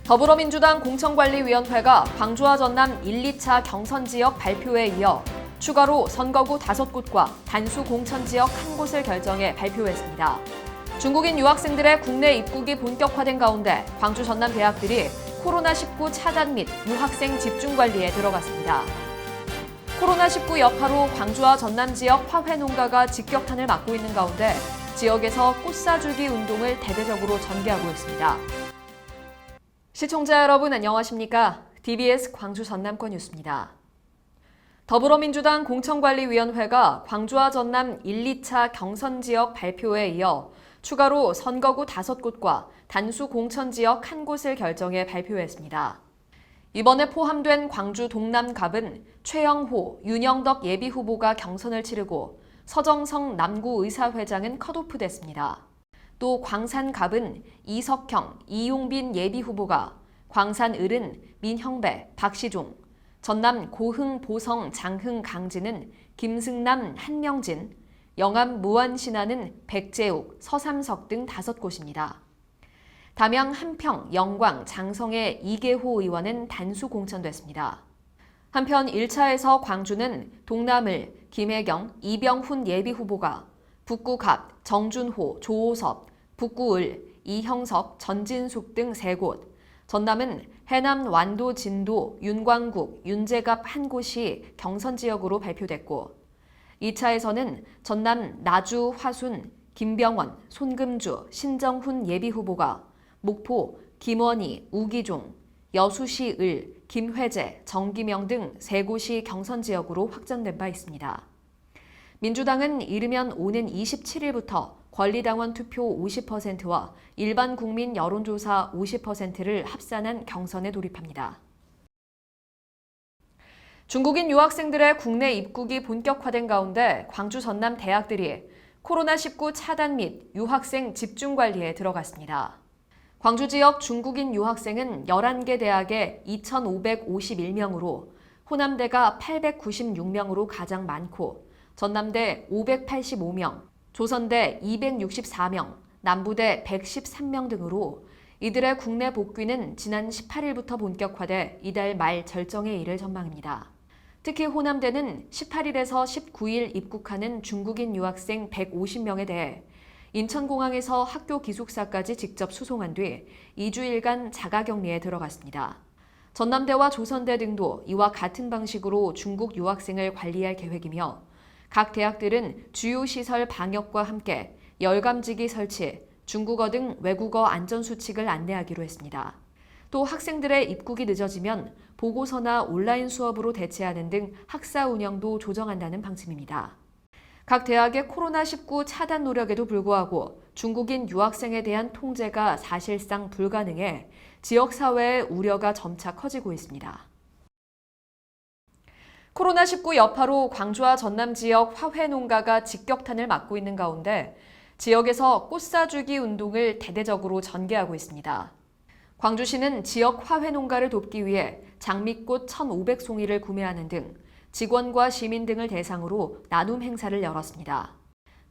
더불어민주당 공천관리위원회가 광주와 전남 1, 2차 경선지역 발표에 이어 추가로 선거구 5곳과 단수 공천지역 1곳을 결정해 발표했습니다. 중국인 유학생들의 국내 입국이 본격화된 가운데 광주 전남 대학들이 코로나19 차단 및 유학생 집중관리에 들어갔습니다. 코로나19 여파로 광주와 전남 지역 화훼 농가가 직격탄을 맞고 있는 가운데 지역에서 꽃 사주기 운동을 대대적으로 전개하고 있습니다. 시청자 여러분 안녕하십니까? DBS 광주 전남권 뉴스입니다. 더불어민주당 공천관리위원회가 광주와 전남 1, 2차 경선지역 발표에 이어 추가로 선거구 5곳과 단수 공천지역 1곳을 결정해 발표했습니다. 이번에 포함된 광주 동남갑은 최영호, 윤영덕 예비후보가 경선을 치르고 서정성 남구의사회장은 컷오프됐습니다. 또 광산갑은 이석형, 이용빈 예비후보가, 광산을은 민형배, 박시종, 전남 고흥, 보성, 장흥, 강진은 김승남, 한명진, 영암 무안신안은 백재욱, 서삼석 등 5곳입니다. 담양 한평, 영광, 장성의 이계호 의원은 단수 공천됐습니다. 한편 1차에서 광주는 동남을, 김혜경, 이병훈 예비후보가, 북구갑, 정준호, 조호섭, 북구을, 이형섭, 전진숙 등 3곳, 전남은 해남 완도 진도, 윤광국, 윤재갑 1곳이 경선지역으로 발표됐고 2차에서는 전남 나주, 화순, 김병원, 손금주, 신정훈 예비후보가 목포, 김원희, 우기종, 여수시 을, 김회재, 정기명 등 3곳이 경선지역으로 확정된 바 있습니다. 민주당은 이르면 오는 27일부터 권리당원 투표 50%와 일반 국민 여론조사 50%를 합산한 경선에 돌입합니다. 중국인 유학생들의 국내 입국이 본격화된 가운데 광주 전남 대학들이 코로나19 차단 및 유학생 집중관리에 들어갔습니다. 광주 지역 중국인 유학생은 11개 대학에 2,551명으로 호남대가 896명으로 가장 많고 전남대 585명, 조선대 264명, 남부대 113명 등으로 이들의 국내 복귀는 지난 18일부터 본격화돼 이달 말 절정에 이를 전망입니다. 특히 호남대는 18일에서 19일 입국하는 중국인 유학생 150명에 대해 인천공항에서 학교 기숙사까지 직접 수송한 뒤 2주일간 자가격리에 들어갔습니다. 전남대와 조선대 등도 이와 같은 방식으로 중국 유학생을 관리할 계획이며 각 대학들은 주요 시설 방역과 함께 열감지기 설치, 중국어 등 외국어 안전수칙을 안내하기로 했습니다. 또 학생들의 입국이 늦어지면 보고서나 온라인 수업으로 대체하는 등 학사 운영도 조정한다는 방침입니다. 각 대학의 코로나19 차단 노력에도 불구하고 중국인 유학생에 대한 통제가 사실상 불가능해 지역사회의 우려가 점차 커지고 있습니다. 코로나19 여파로 광주와 전남 지역 화훼 농가가 직격탄을 맞고 있는 가운데 지역에서 꽃 사주기 운동을 대대적으로 전개하고 있습니다. 광주시는 지역 화훼 농가를 돕기 위해 장미꽃 1,500송이를 구매하는 등 직원과 시민 등을 대상으로 나눔 행사를 열었습니다.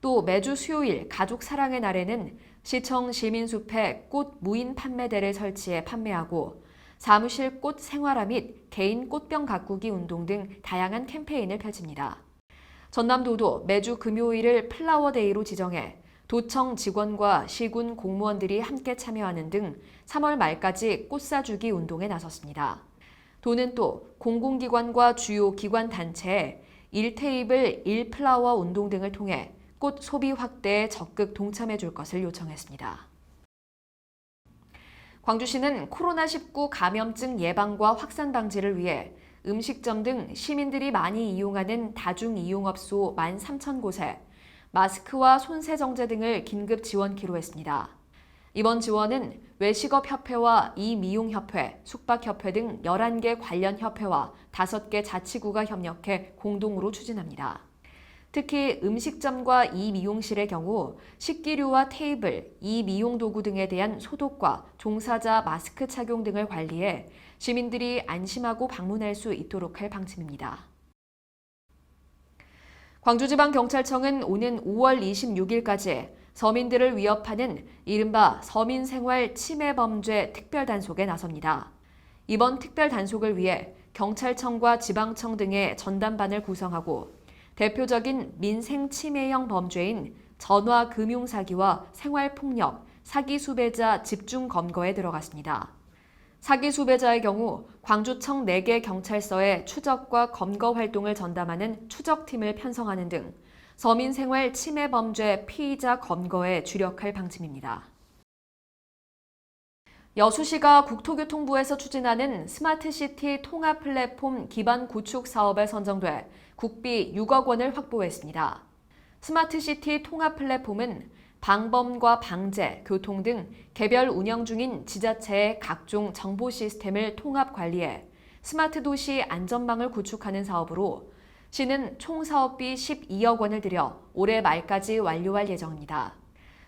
또 매주 수요일 가족 사랑의 날에는 시청 시민숲에 꽃 무인 판매대를 설치해 판매하고 사무실 꽃 생활화 및 개인 꽃병 가꾸기 운동 등 다양한 캠페인을 펼칩니다. 전남도도 매주 금요일을 플라워데이로 지정해 도청 직원과 시군 공무원들이 함께 참여하는 등 3월 말까지 꽃 사주기 운동에 나섰습니다. 도는 또 공공기관과 주요 기관단체에 1테이블 1플라워 운동 등을 통해 꽃 소비 확대에 적극 동참해 줄 것을 요청했습니다. 광주시는 코로나19 감염증 예방과 확산 방지를 위해 음식점 등 시민들이 많이 이용하는 다중이용업소 13,000곳에 마스크와 손세정제 등을 긴급 지원키로 했습니다. 이번 지원은 외식업협회와 이미용협회, 숙박협회 등 11개 관련 협회와 5개 자치구가 협력해 공동으로 추진합니다. 특히 음식점과 이미용실의 경우 식기류와 테이블, 이미용도구 등에 대한 소독과 종사자 마스크 착용 등을 관리해 시민들이 안심하고 방문할 수 있도록 할 방침입니다. 광주지방경찰청은 오는 5월 26일까지 서민들을 위협하는 이른바 서민생활 침해범죄 특별단속에 나섭니다. 이번 특별단속을 위해 경찰청과 지방청 등의 전담반을 구성하고 대표적인 민생침해형 범죄인 전화금융사기와 생활폭력, 사기수배자 집중검거에 들어갔습니다. 사기수배자의 경우 광주청 4개 경찰서에 추적과 검거 활동을 전담하는 추적팀을 편성하는 등 서민생활 침해범죄 피의자 검거에 주력할 방침입니다. 여수시가 국토교통부에서 추진하는 스마트시티 통합 플랫폼 기반 구축 사업에 선정돼 국비 6억 원을 확보했습니다. 스마트시티 통합 플랫폼은 방범과 방제, 교통 등 개별 운영 중인 지자체의 각종 정보 시스템을 통합 관리해 스마트 도시 안전망을 구축하는 사업으로 시는 총 사업비 12억 원을 들여 올해 말까지 완료할 예정입니다.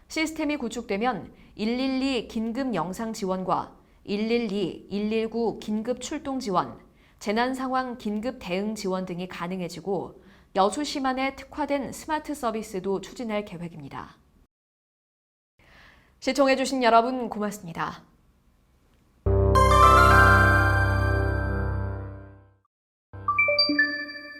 시스템이 구축되면 112 긴급 영상 지원과 112, 119 긴급 출동 지원, 재난 상황 긴급 대응 지원 등이 가능해지고 여수시만의 특화된 스마트 서비스도 추진할 계획입니다. 시청해주신 여러분 고맙습니다.